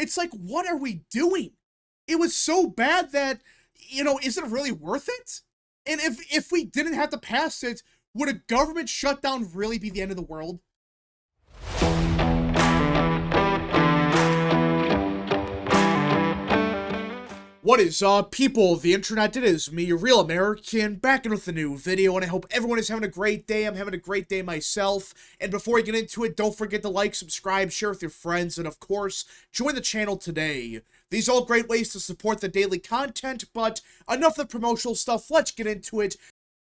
It's like, what are we doing? It was so bad that, is it really worth it? And if we didn't have to pass it, would a government shutdown really be the end of the world? What is up, people of the internet? It is me, your real American, back in with a new video, and I hope everyone is having a great day. I'm having a great day myself, and before I get into it, don't forget to like, subscribe, share with your friends, and of course, join the channel today. These are all great ways to support the daily content, but enough of the promotional stuff, let's get into it.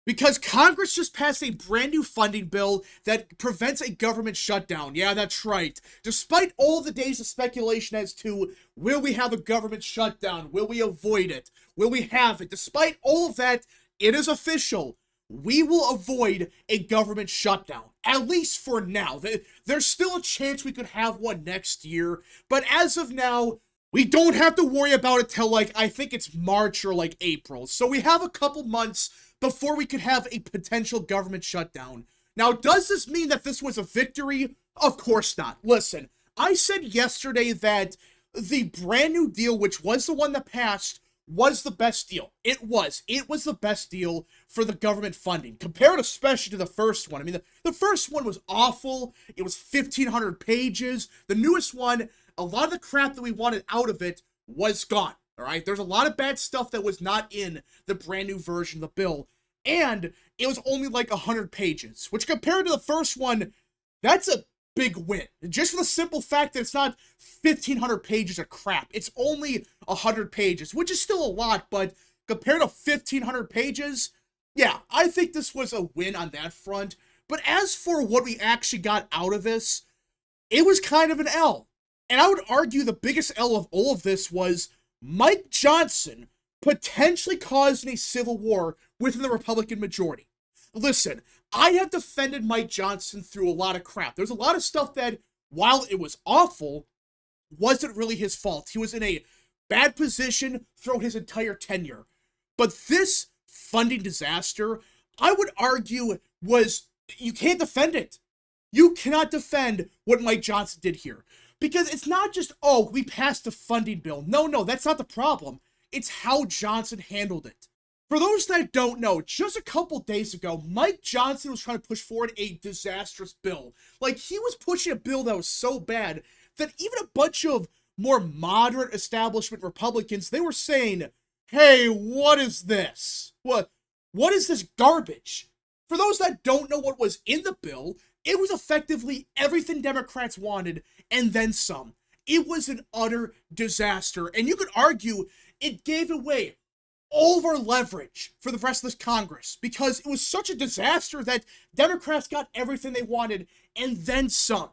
Because Congress just passed a brand new funding bill that prevents a government shutdown. Yeah, that's right. Despite all the days of speculation as to, will we have a government shutdown? Will we avoid it? Will we have it? Despite all of that, it is official. We will avoid a government shutdown. At least for now. There's still a chance we could have one next year. But as of now, we don't have to worry about it till, I think it's March or, April. So we have a couple months before we could have a potential government shutdown. Now, does this mean that this was a victory? Of course not. Listen, I said yesterday that the brand new deal, which was the one that passed, was the best deal. It was. It was the best deal for the government funding, compared especially to the first one. I mean, the first one was awful. It was 1,500 pages. The newest one, a lot of the crap that we wanted out of it was gone. All right, there's a lot of bad stuff that was not in the brand new version of the bill, and it was only 100 pages, which compared to the first one, that's a big win. Just for the simple fact that it's not 1,500 pages of crap. It's only 100 pages, which is still a lot, but compared to 1,500 pages, yeah, I think this was a win on that front. But as for what we actually got out of this, it was kind of an L. And I would argue the biggest L of all of this was Mike Johnson potentially causing a civil war within the Republican majority. Listen, I have defended Mike Johnson through a lot of crap. There's a lot of stuff that, while it was awful, wasn't really his fault. He was in a bad position throughout his entire tenure. But this funding disaster, I would argue, you can't defend it. You cannot defend what Mike Johnson did here. Because it's not just, oh, we passed a funding bill. No, that's not the problem. It's how Johnson handled it. For those that don't know, just a couple days ago, Mike Johnson was trying to push forward a disastrous bill. He was pushing a bill that was so bad that even a bunch of more moderate establishment Republicans, they were saying, hey, what is this? What is this garbage? For those that don't know what was in the bill, it was effectively everything Democrats wanted, and then some. It was an utter disaster, and you could argue it gave away all of our leverage for the rest of this Congress, because it was such a disaster that Democrats got everything they wanted, and then some.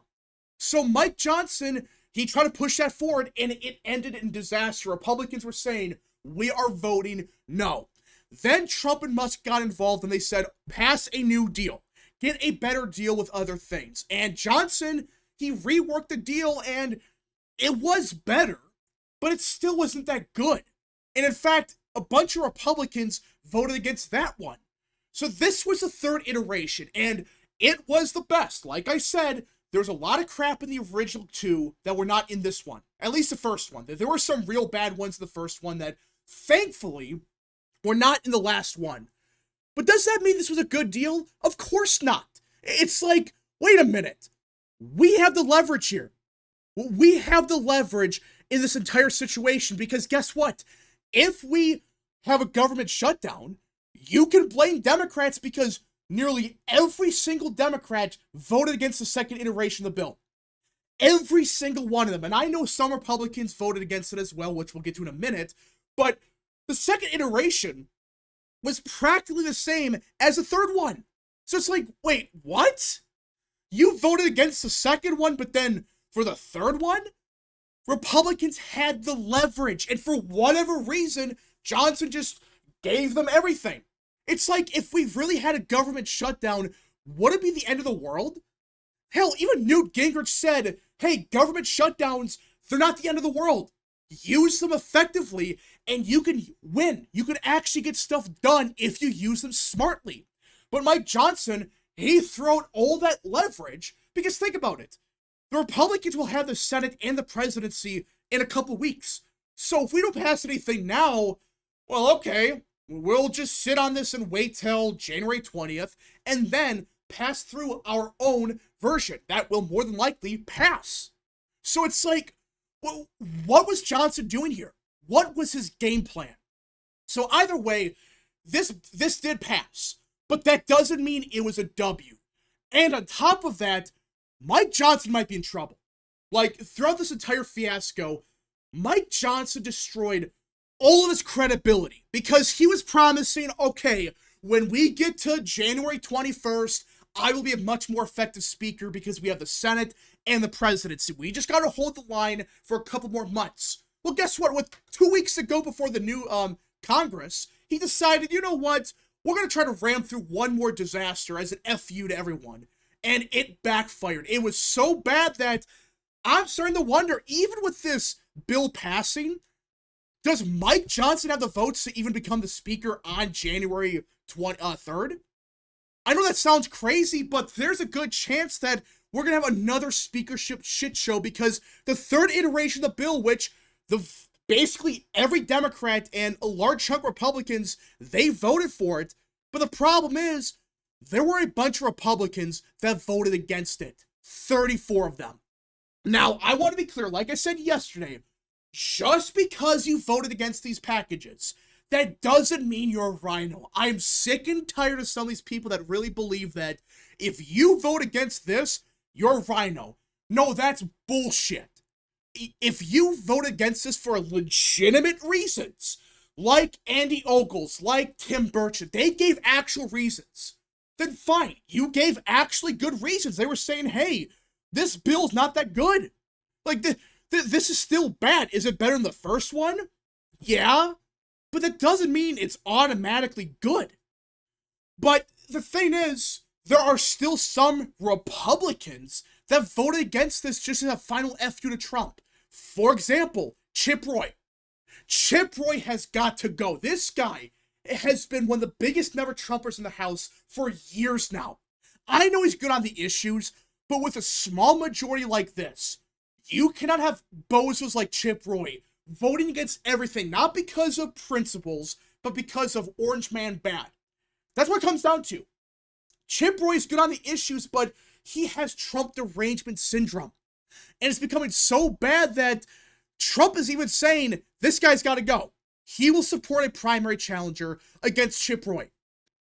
So Mike Johnson, he tried to push that forward, and it ended in disaster. Republicans were saying, we are voting no. Then Trump and Musk got involved, and they said, pass a new deal. Get a better deal with other things. And Johnson, he reworked the deal, and it was better, but it still wasn't that good. And in fact, a bunch of Republicans voted against that one. So this was the third iteration, and it was the best. Like I said, there's a lot of crap in the original two that were not in this one. At least the first one. There were some real bad ones in the first one that, thankfully, were not in the last one. But does that mean this was a good deal? Of course not. It's like, wait a minute. We have the leverage here. We have the leverage in this entire situation, because guess what? If we have a government shutdown, you can blame Democrats, because nearly every single Democrat voted against the second iteration of the bill. Every single one of them. And I know some Republicans voted against it as well, which we'll get to in a minute. But the second iteration was practically the same as the third one. So it's like, wait, what? You voted against the second one, but then for the third one, Republicans had the leverage. And for whatever reason, Johnson just gave them everything. It's like, if we really had a government shutdown, would it be the end of the world? Hell, even Newt Gingrich said, hey, government shutdowns, they're not the end of the world. Use them effectively, and you can win. You can actually get stuff done if you use them smartly. But Mike Johnson, he threw out all that leverage, because think about it. The Republicans will have the Senate and the presidency in a couple weeks. So if we don't pass anything now, well, okay, we'll just sit on this and wait till January 20th and then pass through our own version that will more than likely pass. So it's like, well, what was Johnson doing here? What was his game plan? So either way, this did pass, but that doesn't mean it was a W. And on top of that, Mike Johnson might be in trouble. Like, throughout this entire fiasco, Mike Johnson destroyed all of his credibility because he was promising, okay, when we get to January 21st, I will be a much more effective speaker because we have the Senate and the presidency. We just got to hold the line for a couple more months. Well, guess what? With 2 weeks to go before the new Congress, he decided, you know what? We're going to try to ram through one more disaster as an FU to everyone. And it backfired. It was so bad that I'm starting to wonder, even with this bill passing, does Mike Johnson have the votes to even become the speaker on January 3rd? I know that sounds crazy, but there's a good chance that we're going to have another speakership shit show because the third iteration of the bill, which basically every Democrat and a large chunk of Republicans, they voted for it. But the problem is, there were a bunch of Republicans that voted against it. 34 of them. Now, I want to be clear, like I said yesterday, just because you voted against these packages, that doesn't mean you're a rhino. I'm sick and tired of some of these people that really believe that if you vote against this, you're a rhino. No, that's bullshit. If you vote against this for legitimate reasons, like Andy Ogles, like Tim Burchett, they gave actual reasons, then fine. You gave actually good reasons. They were saying, hey, this bill's not that good. Like, this is still bad. Is it better than the first one? Yeah, but that doesn't mean it's automatically good. But the thing is, there are still some Republicans that voted against this just as a final FU to Trump. For example, Chip Roy. Chip Roy has got to go. This guy has been one of the biggest never-Trumpers in the House for years now. I know he's good on the issues, but with a small majority like this, you cannot have bozos like Chip Roy voting against everything, not because of principles, but because of Orange Man bad. That's what it comes down to. Chip Roy is good on the issues, but he has Trump derangement syndrome. And it's becoming so bad that Trump is even saying, this guy's got to go. He will support a primary challenger against Chip Roy.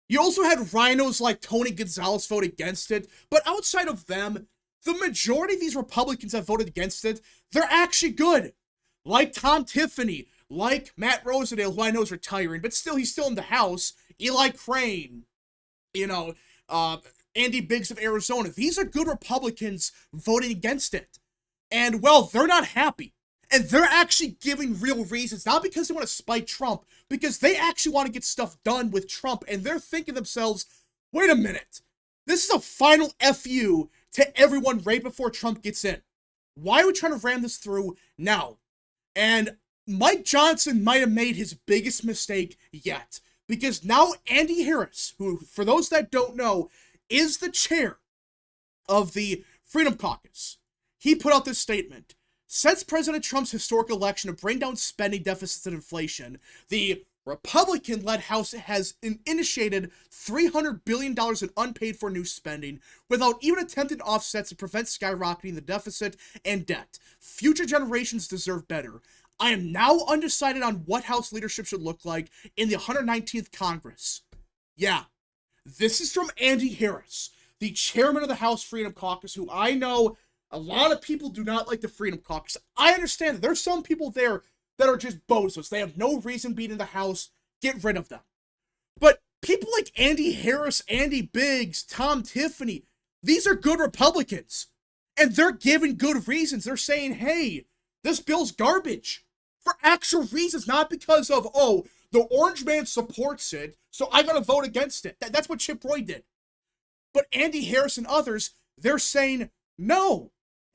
You also had rhinos like Tony Gonzalez vote against it, but outside of them, the majority of these Republicans that voted against it, they're actually good. Like Tom Tiffany, like Matt Rosedale, who I know is retiring, but still, he's still in the House. Eli Crane, Andy Biggs of Arizona. These are good Republicans voting against it. And, well, they're not happy. And they're actually giving real reasons, not because they want to spite Trump, because they actually want to get stuff done with Trump, and they're thinking to themselves, wait a minute, this is a final FU to everyone right before Trump gets in. Why are we trying to ram this through now? And Mike Johnson might have made his biggest mistake yet, because now Andy Harris, who, for those that don't know, is the chair of the Freedom Caucus, he put out this statement. Since President Trump's historic election to bring down spending deficits and inflation, the Republican-led House has initiated $300 billion in unpaid-for new spending without even attempting offsets to prevent skyrocketing the deficit and debt. Future generations deserve better. I am now undecided on what House leadership should look like in the 119th Congress. Yeah, this is from Andy Harris, the chairman of the House Freedom Caucus, who I know a lot of people do not like the Freedom Caucus. I understand that there's some people there that are just bozos. They have no reason being in the House. Get rid of them. But people like Andy Harris, Andy Biggs, Tom Tiffany, these are good Republicans. And they're giving good reasons. They're saying, hey, this bill's garbage. For actual reasons, not because of, oh, the Orange Man supports it, so I gotta vote against it. That's what Chip Roy did. But Andy Harris and others, they're saying, no,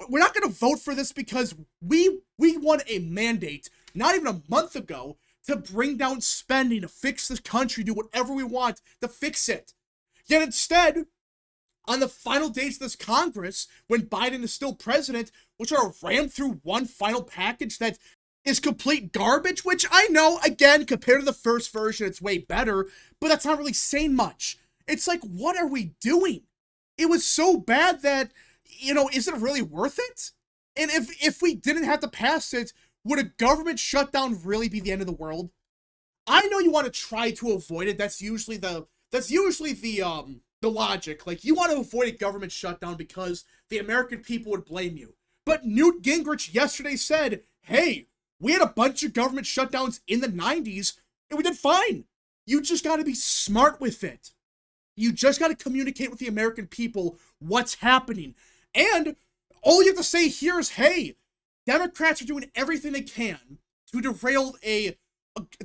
we're not going to vote for this because we won a mandate not even a month ago to bring down spending, to fix this country, do whatever we want to fix it. Yet instead, on the final days of this Congress, when Biden is still president, we'll try to ram through one final package that is complete garbage, which I know, again, compared to the first version, it's way better, but that's not really saying much. It's like, what are we doing? It was so bad that, you know, is it really worth it? And if we didn't have to pass it, would a government shutdown really be the end of the world? I know you want to try to avoid it. That's usually the logic. Like, you want to avoid a government shutdown because the American people would blame you. But Newt Gingrich yesterday said, hey, we had a bunch of government shutdowns in the 90s, and we did fine. You just got to be smart with it. You just got to communicate with the American people what's happening. And all you have to say here is, hey, Democrats are doing everything they can to derail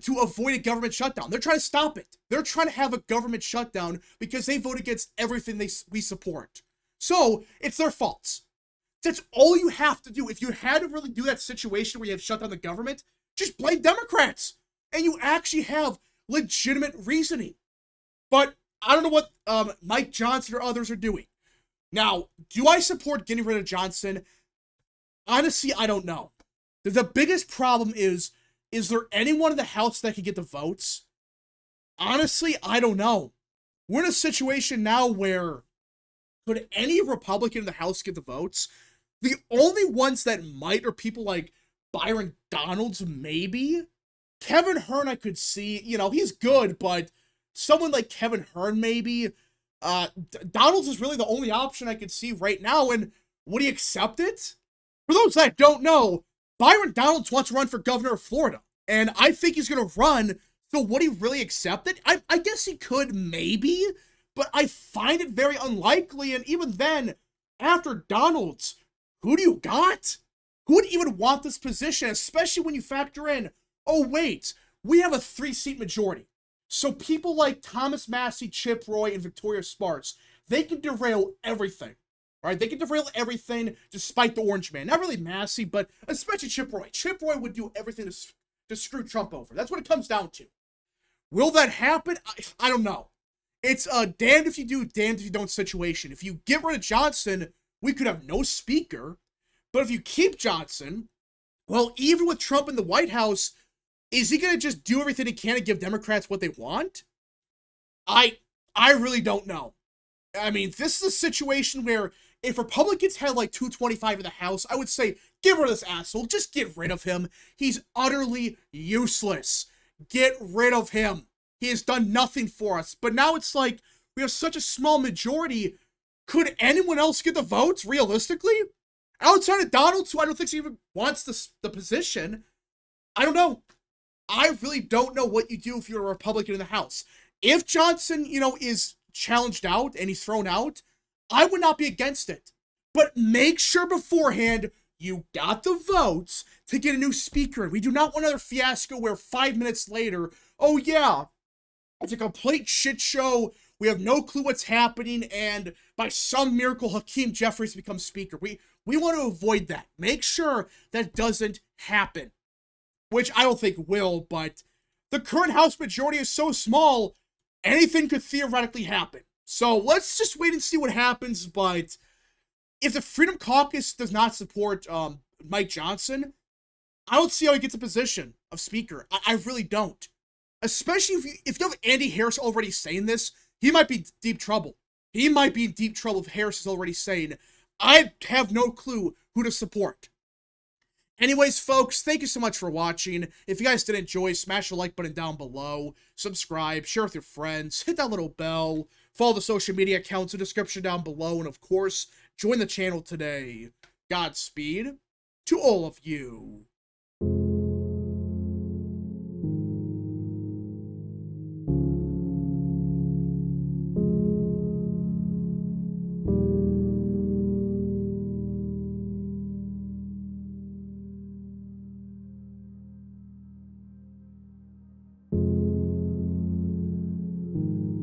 to avoid a government shutdown. They're trying to stop it. They're trying to have a government shutdown because they vote against everything we support. So, it's their fault. That's all you have to do. If you had to really do that situation where you have shut down the government, just blame Democrats. And you actually have legitimate reasoning. But I don't know what Mike Johnson or others are doing. Now, do I support getting rid of Johnson? Honestly, I don't know. The biggest problem is there anyone in the House that can get the votes? Honestly, I don't know. We're in a situation now where could any Republican in the House get the votes? The only ones that might are people like Byron Donalds, maybe. Kevin Hearn, I could see. You know, he's good, but someone like Kevin Hearn, maybe. Donalds is really the only option I could see right now, and would he accept it? For those that don't know, Byron Donalds wants to run for governor of Florida, and I think he's going to run, so would he really accept it? I guess he could, maybe, but I find it very unlikely, and even then, after Donalds, who do you got? Who would even want this position, especially when you factor in, oh wait, we have a 3-seat majority. So people like Thomas Massey, Chip Roy, and Victoria Sparks, they can derail everything. Right? They can derail everything despite the Orange Man. Not really Massey, but especially Chip Roy. Chip Roy would do everything to screw Trump over. That's what it comes down to. Will that happen? I don't know. It's a damned if you do, damned if you don't situation. If you get rid of Johnson, we could have no speaker. But if you keep Johnson, well, even with Trump in the White House, is he going to just do everything he can to give Democrats what they want? I really don't know. I mean, this is a situation where if Republicans had like 225 in the House, I would say, get rid of this asshole. Just get rid of him. He's utterly useless. Get rid of him. He has done nothing for us. But now it's like, we have such a small majority. Could anyone else get the votes, realistically? Outside of Donalds, who I don't think he even wants the position, I don't know. I really don't know what you do if you're a Republican in the House. If Johnson, you know, is challenged out and he's thrown out, I would not be against it. But make sure beforehand you got the votes to get a new speaker. We do not want another fiasco where 5 minutes later, oh yeah, it's a complete shit show. We have no clue what's happening, and by some miracle, Hakeem Jeffries becomes speaker. We want to avoid that. Make sure that doesn't happen. Which I don't think will, but the current House majority is so small, anything could theoretically happen. So let's just wait and see what happens, but if the Freedom Caucus does not support Mike Johnson, I don't see how he gets a position of speaker. I really don't. Especially if you have Andy Harris already saying this, he might be in deep trouble. He might be in deep trouble if Harris is already saying, I have no clue who to support. Anyways, folks, thank you so much for watching. If you guys did enjoy, smash the like button down below, subscribe, share with your friends, hit that little bell, follow the social media accounts in the description down below, and of course, join the channel today. Godspeed to all of you.